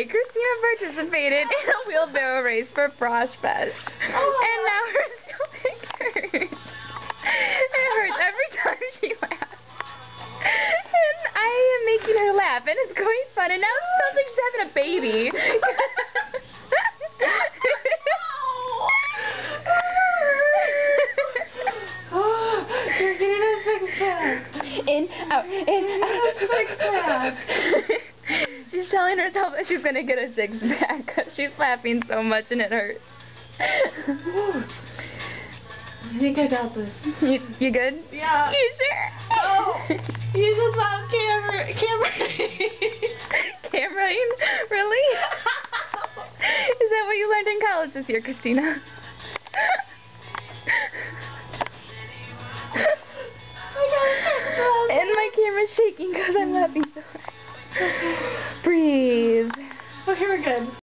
Today, Christina participated in a wheelbarrow race for Frosh Fest. And now her stomach hurts. It hurts every time she laughs. And I am making her laugh, and it's going fun, and now she sounds like she's having a baby. You're getting a six-pack. In, out, Six-pack. She's telling herself that she's going to get a six-pack because she's laughing so much and it hurts. I think I got this. You good? Yeah. You sure? Oh, you just on camera. Cameraing? Really? Is that what you learned in college this year, Christina? And my camera's shaking because I'm laughing so hard. Breathe. Okay, we're good.